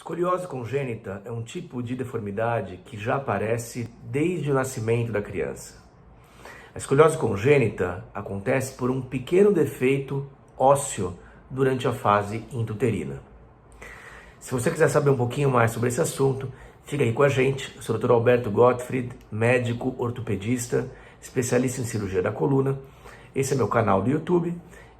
Escoliose congênita é um tipo de deformidade que já aparece desde o nascimento da criança. A escoliose congênita acontece por um pequeno defeito ósseo durante a fase intrauterina. Se você quiser saber um pouquinho mais sobre esse assunto, fica aí com a gente. Eu sou o Dr. Alberto Gottfried, médico ortopedista, especialista em cirurgia da coluna. Esse é meu canal do YouTube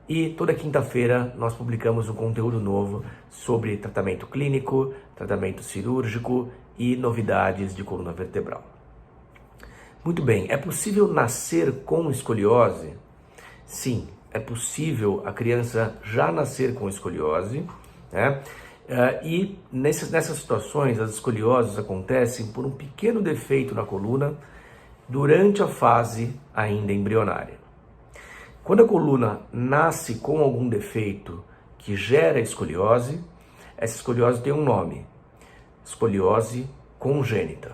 e toda quinta-feira nós publicamos um conteúdo novo sobre tratamento clínico, tratamento cirúrgico e novidades de coluna vertebral. Muito bem, é possível nascer com escoliose? Sim, é possível a criança já nascer com escoliose, né? E nessas situações as escolioses acontecem por um pequeno defeito na coluna durante a fase ainda embrionária. Quando a coluna nasce com algum defeito que gera escoliose, essa escoliose tem um nome: escoliose congênita.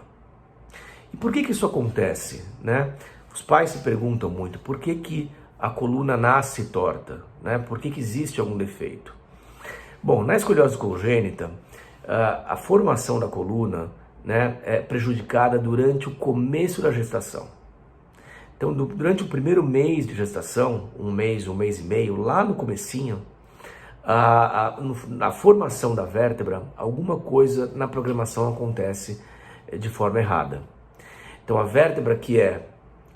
E por que isso acontece, né? Os pais se perguntam muito por que a coluna nasce torta, né? Por que existe algum defeito? Bom, na escoliose congênita, a formação da coluna, né, é prejudicada durante o começo da gestação. Então, durante o primeiro mês de gestação, um mês e meio, lá no comecinho, na formação da vértebra, alguma coisa na programação acontece de forma errada. Então, a vértebra que é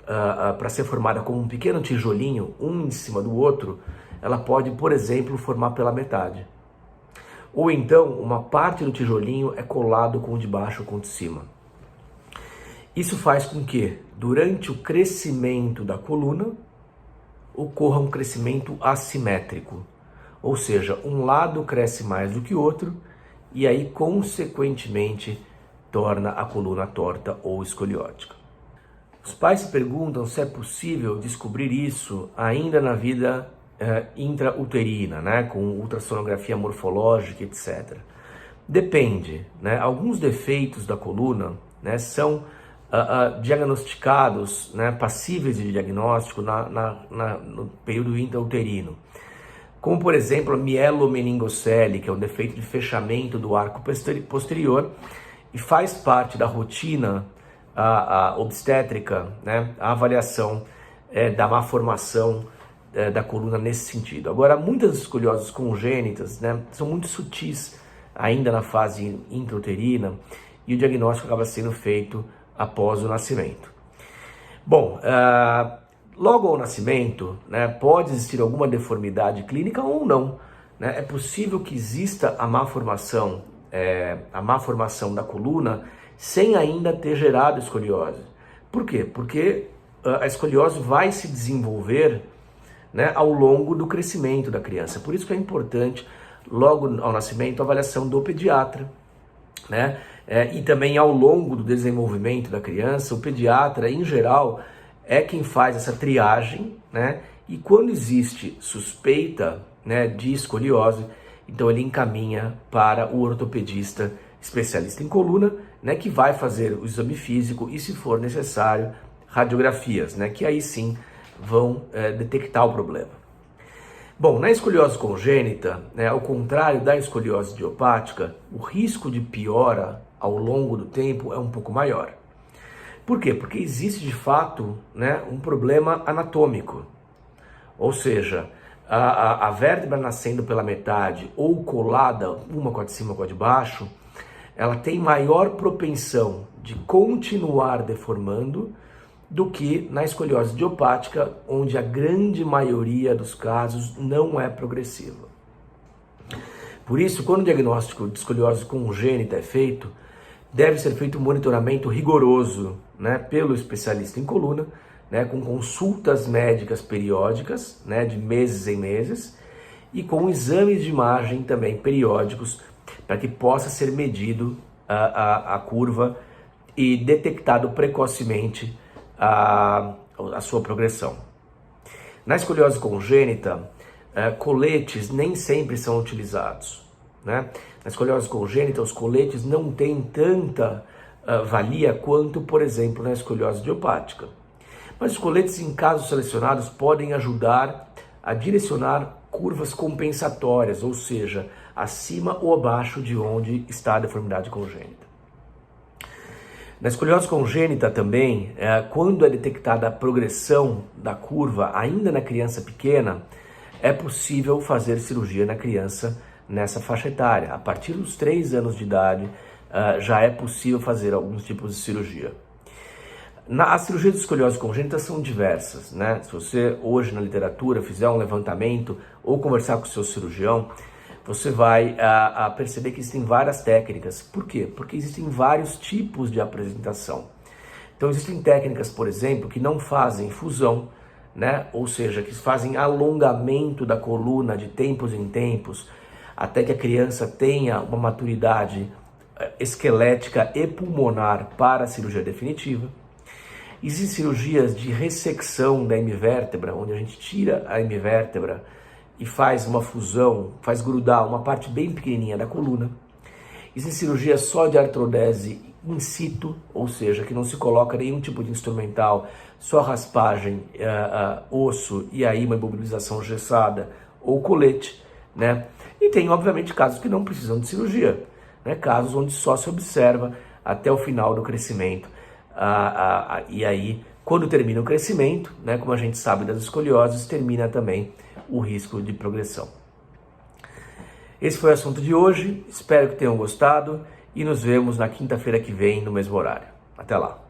para ser formada como um pequeno tijolinho, um em cima do outro, ela pode, por exemplo, formar pela metade. Ou então, uma parte do tijolinho é colado com o de baixo com o de cima. Isso faz com que, durante o crescimento da coluna, ocorra um crescimento assimétrico. Ou seja, um lado cresce mais do que o outro e aí, consequentemente, torna a coluna torta ou escoliótica. Os pais se perguntam se é possível descobrir isso ainda na vida intrauterina, né, com ultrassonografia morfológica, etc. Depende, né? Alguns defeitos da coluna, né, são diagnosticados, né, passíveis de diagnóstico no período intrauterino. Como, por exemplo, a mielomeningocele, que é um defeito de fechamento do arco posterior e faz parte da rotina obstétrica, né, a avaliação da má formação da coluna nesse sentido. Agora, muitas escolioses congênitas, né, são muito sutis ainda na fase intrauterina e o diagnóstico acaba sendo feito após o nascimento. Bom, logo ao nascimento, né, pode existir alguma deformidade clínica ou não, né? É possível que exista a má formação da coluna sem ainda ter gerado escoliose. Por quê? Porque a escoliose vai se desenvolver, né, ao longo do crescimento da criança. Por isso que é importante, logo ao nascimento, a avaliação do pediatra, né? E também ao longo do desenvolvimento da criança, o pediatra, em geral, é quem faz essa triagem, né? E quando existe suspeita, né, de escoliose, então ele encaminha para o ortopedista especialista em coluna, né, que vai fazer o exame físico e, se for necessário, radiografias, né, que aí sim vão detectar o problema. Bom, na escoliose congênita, né, ao contrário da escoliose idiopática, o risco de piora ao longo do tempo é um pouco maior. Por quê? Porque existe de fato, né, um problema anatômico. Ou seja, a vértebra nascendo pela metade ou colada, uma com a de cima com a de baixo, ela tem maior propensão de continuar deformando do que na escoliose idiopática, onde a grande maioria dos casos não é progressiva. Por isso, quando o diagnóstico de escoliose congênita é feito, deve ser feito um monitoramento rigoroso, né, pelo especialista em coluna, né, com consultas médicas periódicas, né, de meses em meses, e com exames de imagem também periódicos, para que possa ser medido a curva e detectado precocemente a sua progressão. Na escoliose congênita, coletes nem sempre são utilizados, né? Na escoliose congênita, os coletes não têm tanta valia quanto, por exemplo, na escoliose idiopática. Mas os coletes, em casos selecionados, podem ajudar a direcionar curvas compensatórias, ou seja, acima ou abaixo de onde está a deformidade congênita. Na escoliose congênita também, quando é detectada a progressão da curva ainda na criança pequena, é possível fazer cirurgia na criança nessa faixa etária. A partir dos 3 anos de idade, já é possível fazer alguns tipos de cirurgia. As cirurgias de escoliose congênita são diversas, né? Se você hoje na literatura fizer um levantamento ou conversar com o seu cirurgião, você vai perceber que existem várias técnicas. Por quê? Porque existem vários tipos de apresentação. Então existem técnicas, por exemplo, que não fazem fusão, né? Ou seja, que fazem alongamento da coluna de tempos em tempos, até que a criança tenha uma maturidade esquelética e pulmonar para a cirurgia definitiva. Existem cirurgias de ressecção da hemivértebra, onde a gente tira a hemivértebra e faz uma fusão, faz grudar uma parte bem pequenininha da coluna. Existem cirurgias só de artrodese in situ, ou seja, que não se coloca nenhum tipo de instrumental, só raspagem, osso e aí uma imobilização engessada ou colete, né? E tem, obviamente, casos que não precisam de cirurgia, né? Casos onde só se observa até o final do crescimento. E aí, quando termina o crescimento, né, como a gente sabe das escolioses, termina também o risco de progressão. Esse foi o assunto de hoje, espero que tenham gostado e nos vemos na quinta-feira que vem no mesmo horário. Até lá!